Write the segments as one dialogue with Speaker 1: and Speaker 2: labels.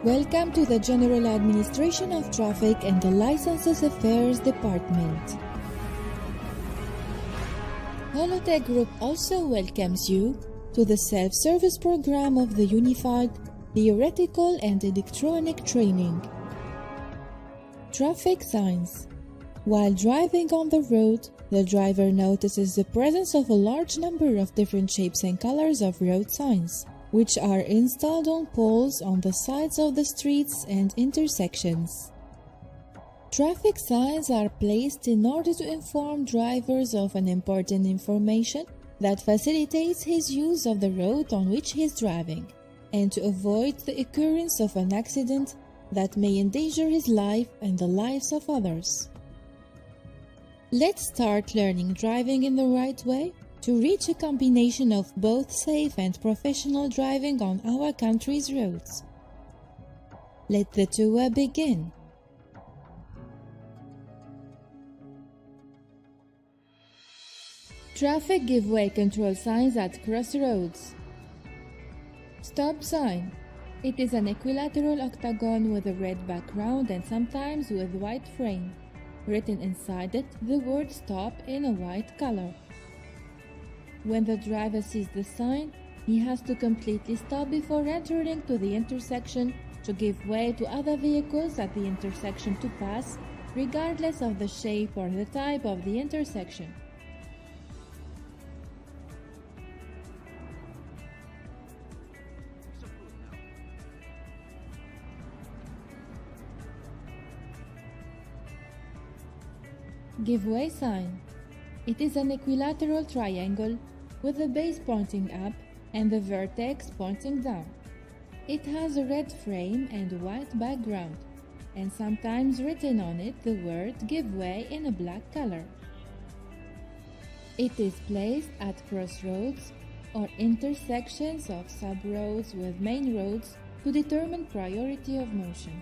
Speaker 1: Welcome to the General Administration of Traffic and the Licenses Affairs Department. Holotech Group also welcomes you to the self-service program of the Unified Theoretical and Electronic Training. Traffic signs. While driving on the road, the driver notices the presence of a large number of different shapes and colors of road signs, which are installed on poles on the sides of the streets and intersections. Traffic signs are placed in order to inform drivers of an important information that facilitates his use of the road on which he is driving, and to avoid the occurrence of an accident that may endanger his life and the lives of others. Let's start learning driving in the right way to reach a combination of both safe and professional driving on our country's roads. Let the tour begin. Traffic give-way control signs at crossroads. Stop sign. It is an equilateral octagon with a red background and sometimes with white frame. Written inside it, the word stop in a white color. When the driver sees the sign, he has to completely stop before entering to the intersection to give way to other vehicles at the intersection to pass, regardless of the shape or the type of the intersection. Give way sign. It is an equilateral triangle with the base pointing up and the vertex pointing down. It has a red frame and a white background, and sometimes written on it the word give way in a black color. It is placed at crossroads or intersections of sub-roads with main roads to determine priority of motion.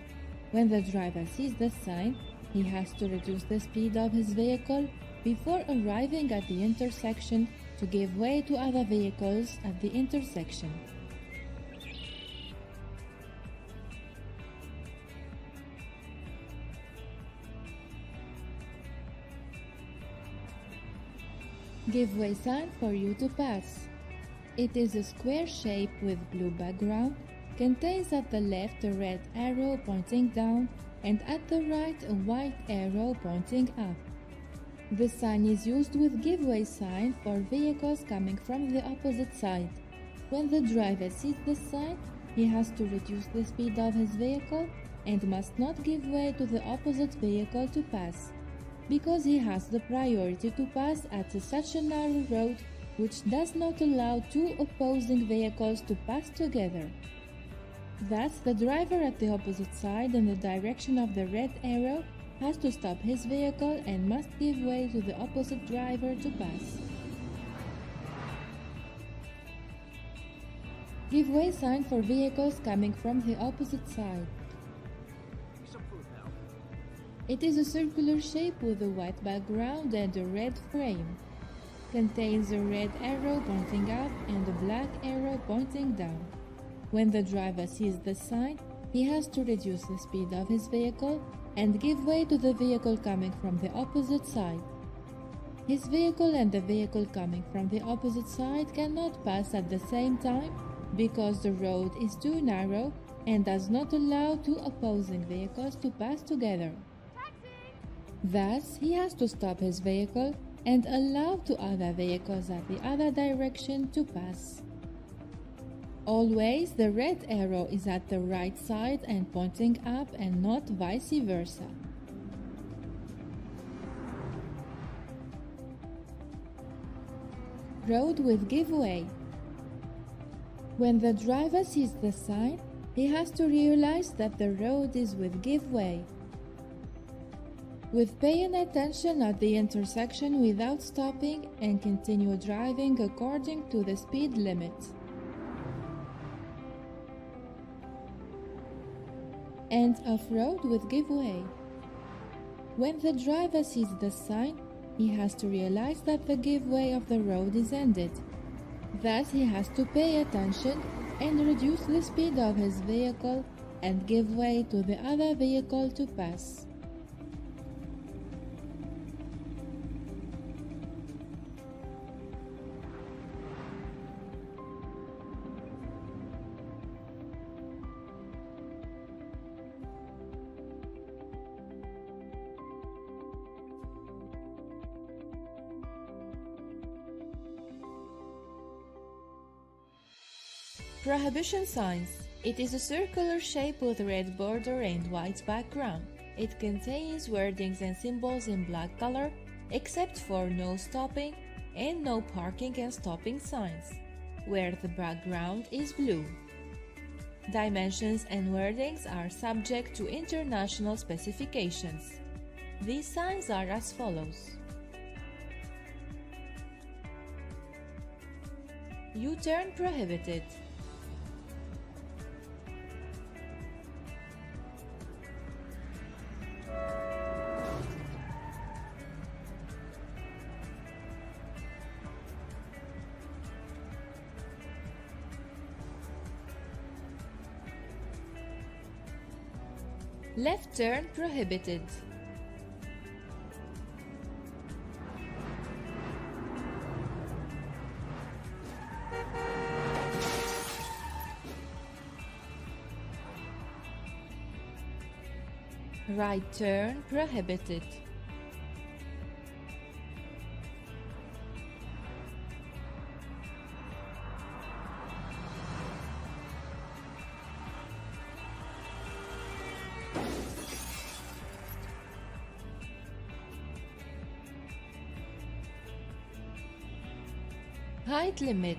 Speaker 1: When the driver sees the sign, he has to reduce the speed of his vehicle before arriving at the intersection to give way to other vehicles at the intersection. Give way sign for you to pass. It is a square shape with blue background, contains at the left a red arrow pointing down and at the right a white arrow pointing up. The sign is used with give-way sign for vehicles coming from the opposite side. When the driver sees the sign, he has to reduce the speed of his vehicle and must not give way to the opposite vehicle to pass, because he has the priority to pass at such a narrow road which does not allow two opposing vehicles to pass together. Thus, the driver at the opposite side in the direction of the red arrow has to stop his vehicle and must give way to the opposite driver to pass. Give way sign for vehicles coming from the opposite side. It is a circular shape with a white background and a red frame. Contains a red arrow pointing up and a black arrow pointing down. When the driver sees the sign, he has to reduce the speed of his vehicle and give way to the vehicle coming from the opposite side. His vehicle and the vehicle coming from the opposite side cannot pass at the same time because the road is too narrow and does not allow two opposing vehicles to pass together. Thus, he has to stop his vehicle and allow two other vehicles at the other direction to pass. Always, the red arrow is at the right side and pointing up and not vice versa. Road with give way. When the driver sees the sign, he has to realize that the road is with give way. With paying attention at the intersection without stopping and continue driving according to the speed limit. And off-road with give way. When the driver sees the sign, he has to realize that the give way of the road is ended. Thus, he has to pay attention and reduce the speed of his vehicle and give way to the other vehicle to pass. Prohibition signs. It is a circular shape with red border and white background. It contains wordings and symbols in black color, except for no stopping and no parking and stopping signs, where the background is blue. Dimensions and wordings are subject to international specifications. These signs are as follows. U-turn prohibited. Left turn prohibited. Right turn prohibited. Height limit.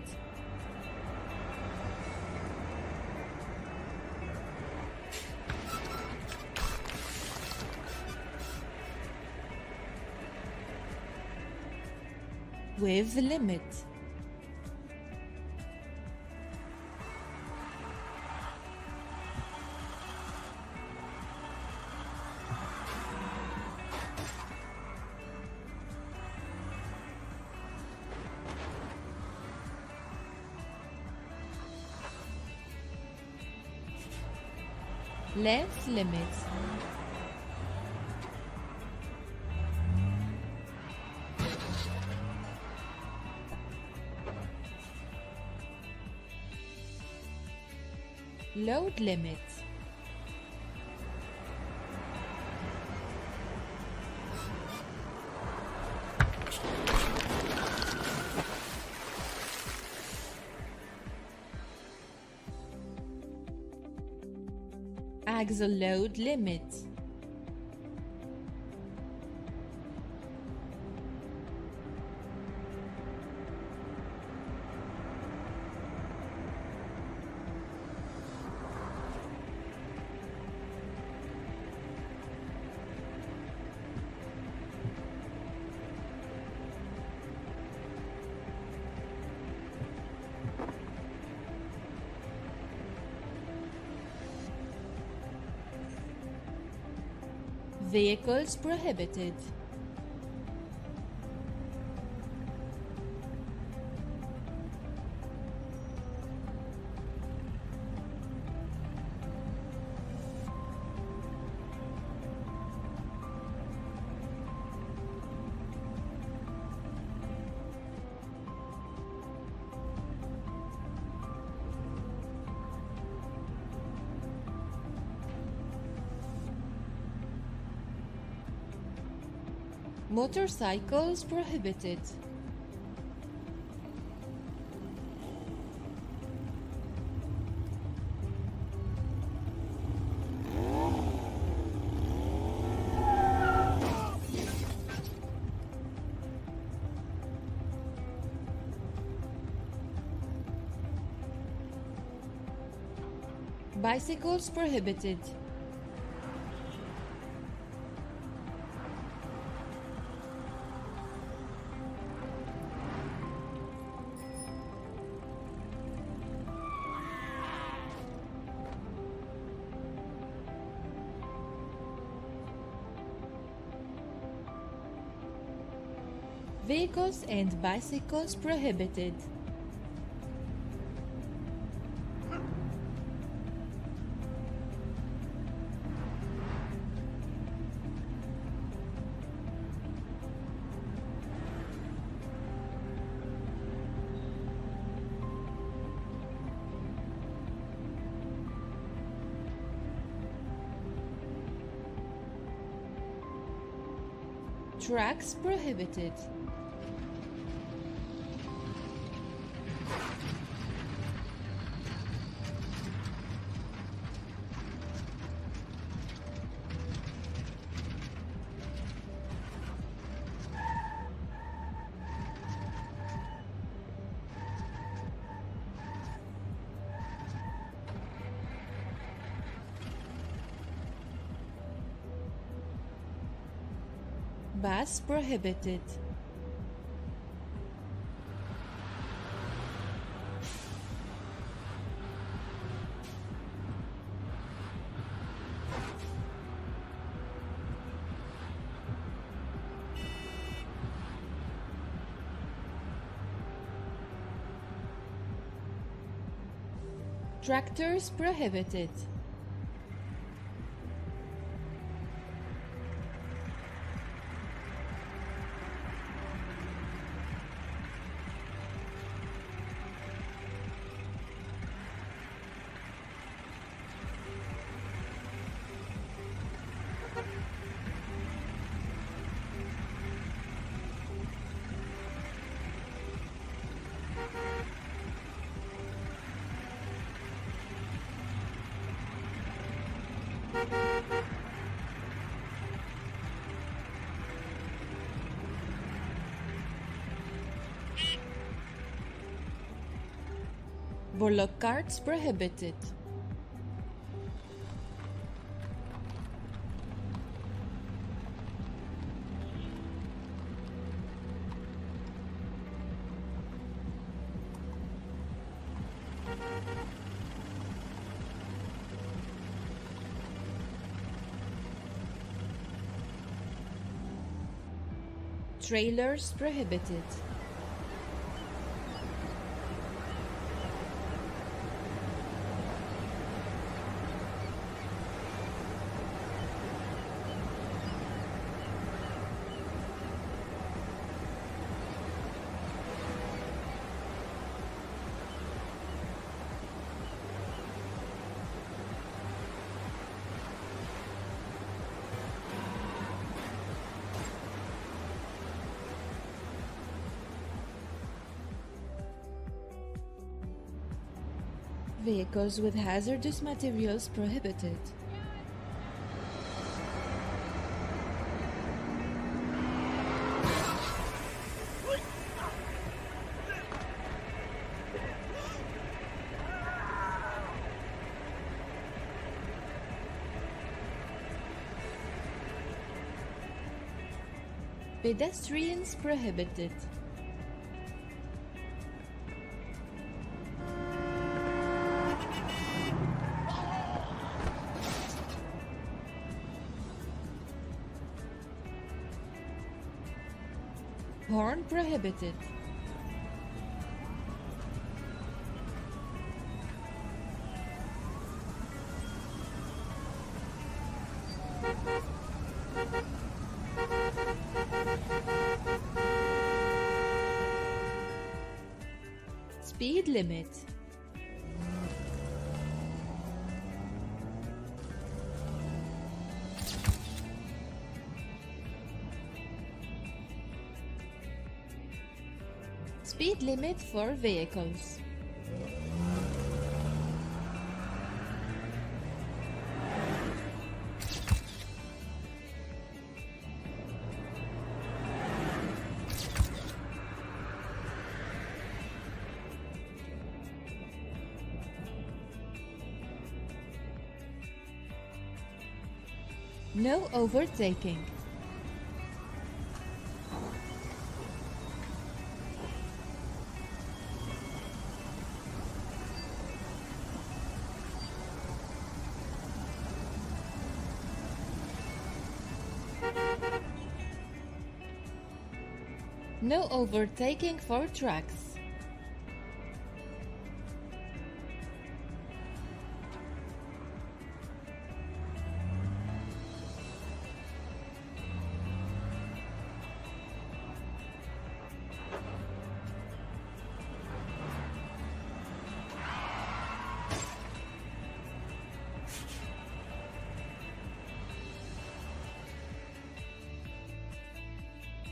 Speaker 1: Width limit. Length limit. Load limit. Axle load limit. Vehicles prohibited. Motorcycles prohibited. Bicycles prohibited. Vehicles and bicycles prohibited. Tracks prohibited. Bus prohibited. Tractors prohibited. Bullock carts prohibited. Trailers prohibited. Vehicles with hazardous materials prohibited. Pedestrians prohibited. Horn prohibited. Speed limit. Speed limit for vehicles. No overtaking. No overtaking for trucks.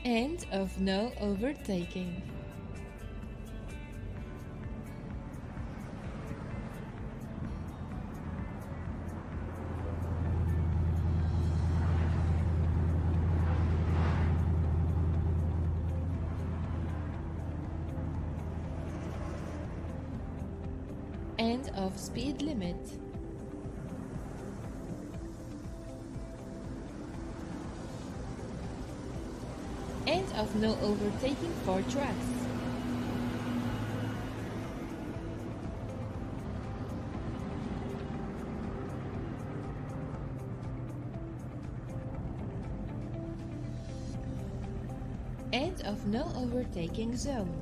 Speaker 1: End of no overtaking. End of speed limit. End of no overtaking for trucks. End of no overtaking zone.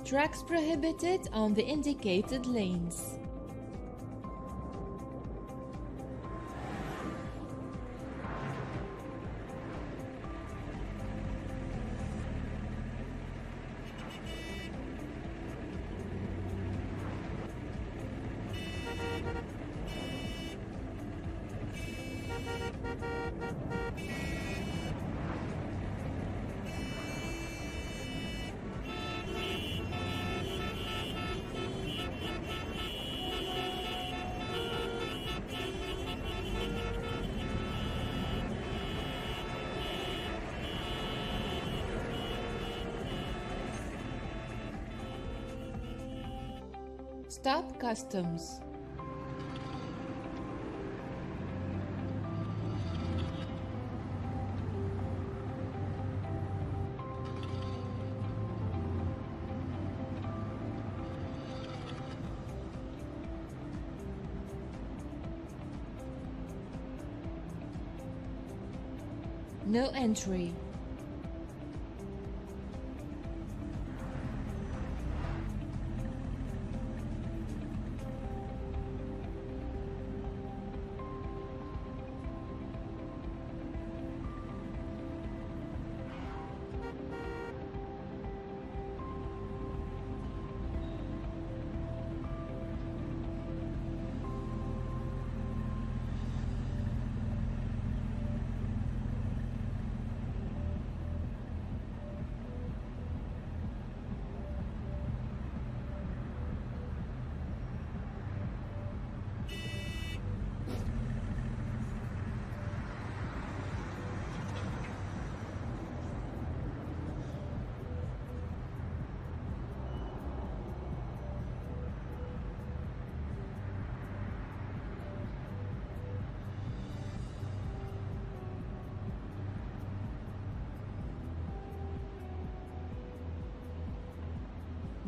Speaker 1: Tracks prohibited on the indicated lanes. Stop customs. No entry.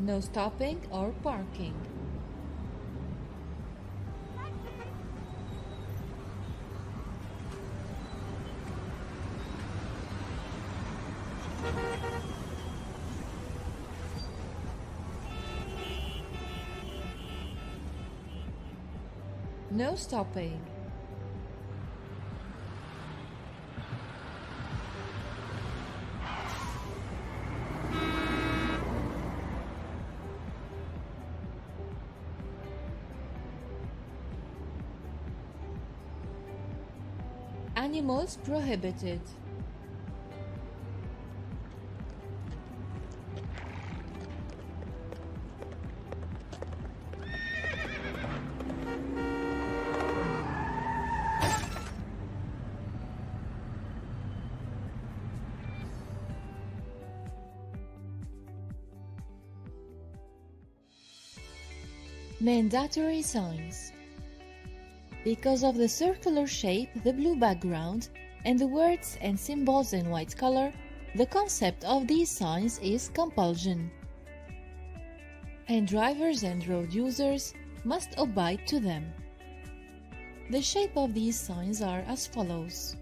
Speaker 1: No stopping or parking. No stopping. Animals prohibited. Mandatory signs. Because of the circular shape, the blue background, and the words and symbols in white color, the concept of these signs is compulsion. And drivers and road users must abide to them. The shape of these signs are as follows.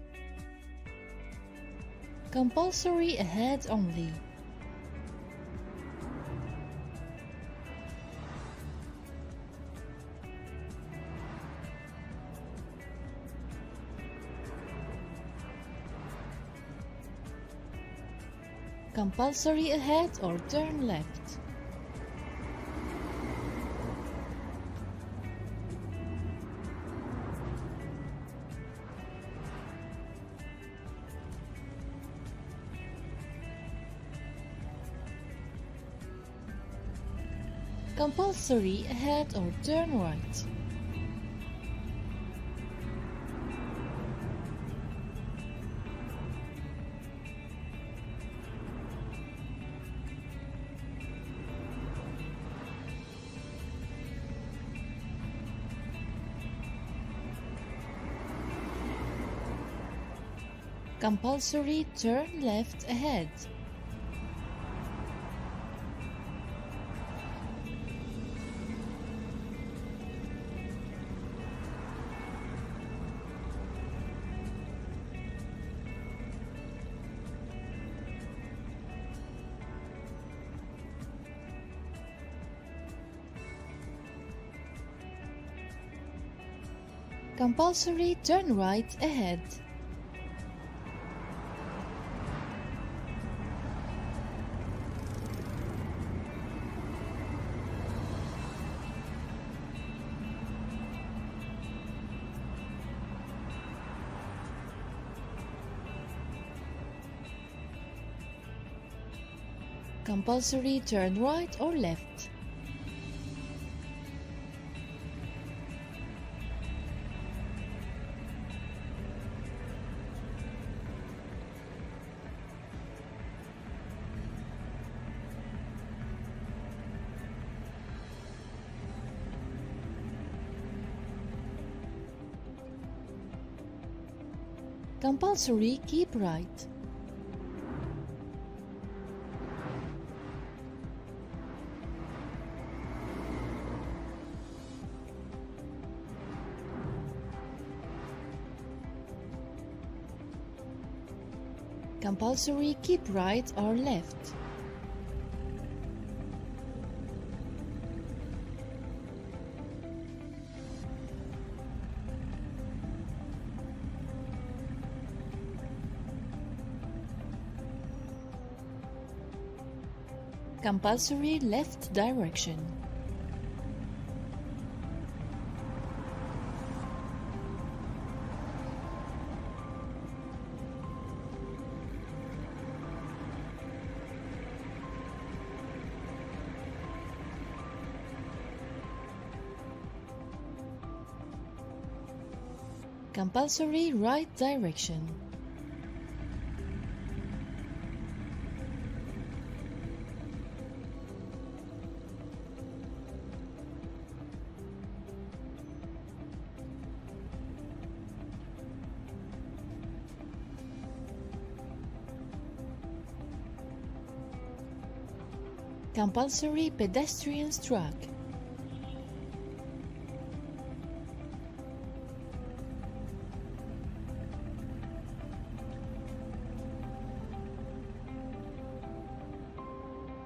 Speaker 1: Compulsory ahead only. Compulsory ahead or turn left. Compulsory ahead or turn right. Compulsory turn left ahead. Compulsory turn right ahead. Compulsory turn right or left. Compulsory keep right. Compulsory keep right or left. Compulsory left direction. Compulsory right direction. Compulsory pedestrian track.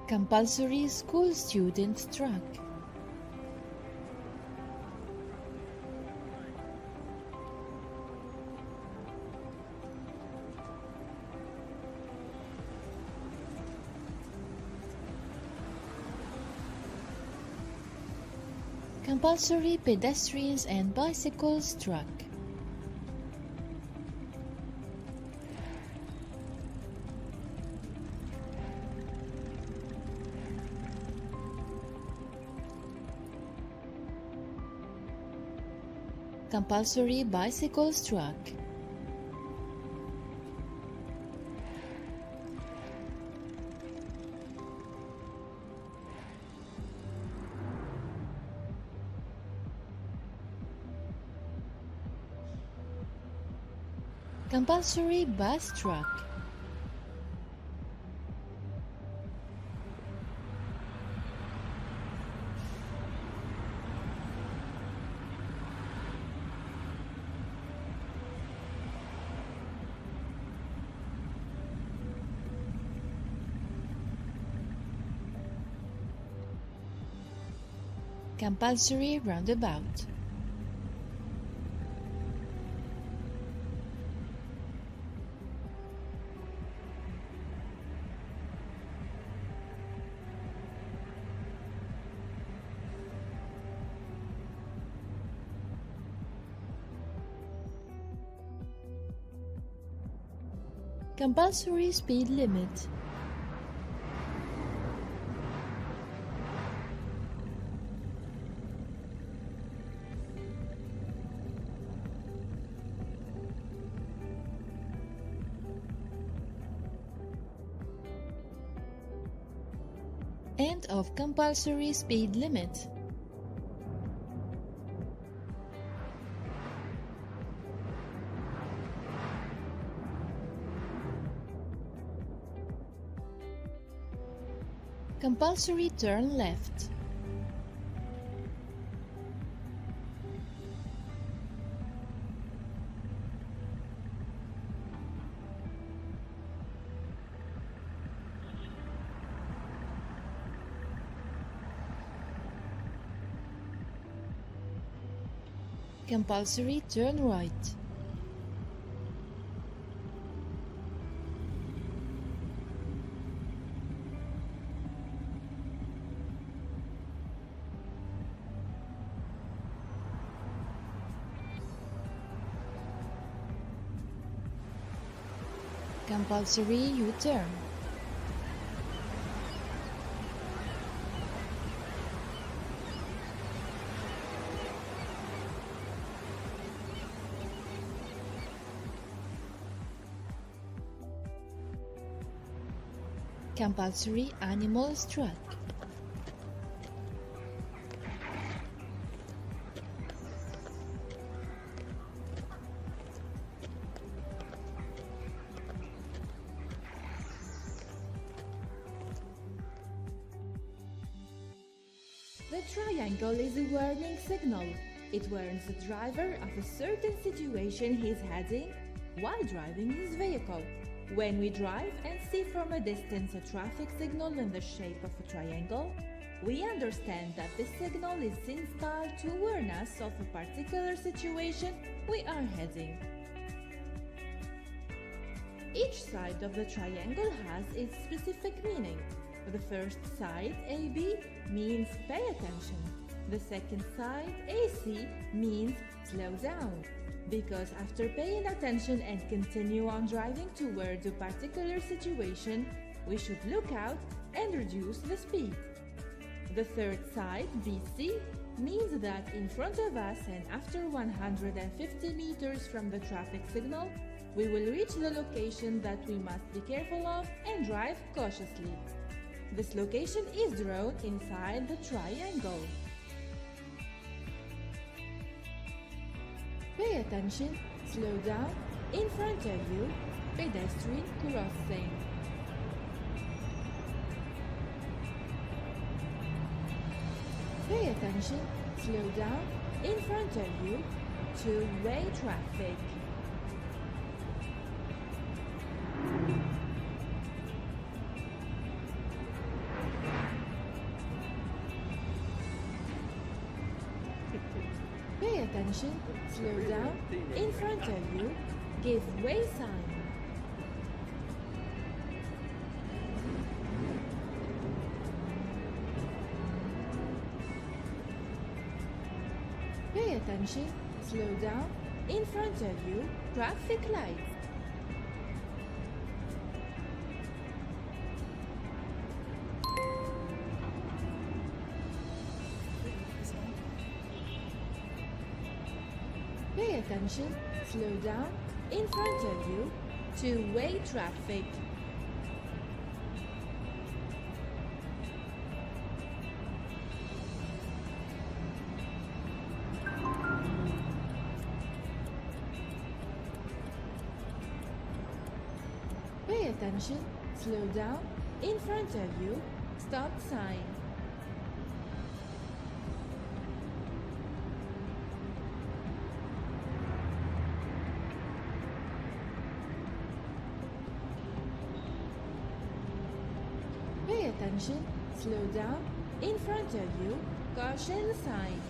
Speaker 1: Compulsory school student track. Compulsory pedestrians and bicycles track. Compulsory bicycles track. Compulsory bus track. Compulsory roundabout. Compulsory speed limit. End of compulsory speed limit. Compulsory turn left. Compulsory turn right. Compulsory U-turn. Compulsory animal strut. The triangle is a warning signal. It warns the driver of a certain situation he's heading while driving his vehicle. When we drive and see from a distance a traffic signal in the shape of a triangle, we understand that this signal is installed to warn us of a particular situation we are heading. Each side of the triangle has its specific meaning. The first side, AB, means pay attention. The second side, AC, means slow down. Because after paying attention and continue on driving towards a particular situation, we should look out and reduce the speed. The third side, BC, means that in front of us and after 150 meters from the traffic signal, we will reach the location that we must be careful of and drive cautiously. This location is drawn inside the triangle. Pay attention, slow down, in front of you, pedestrian crossing. Pay attention, slow down, in front of you, two-way traffic. Pay attention, slow down, in front of you, give way sign. Pay attention, slow down, in front of you, traffic lights. Pay attention, slow down, in front of you, two-way traffic. Pay attention, slow down, in front of you, stop sign. Pay attention, slow down, in front of you, caution sign.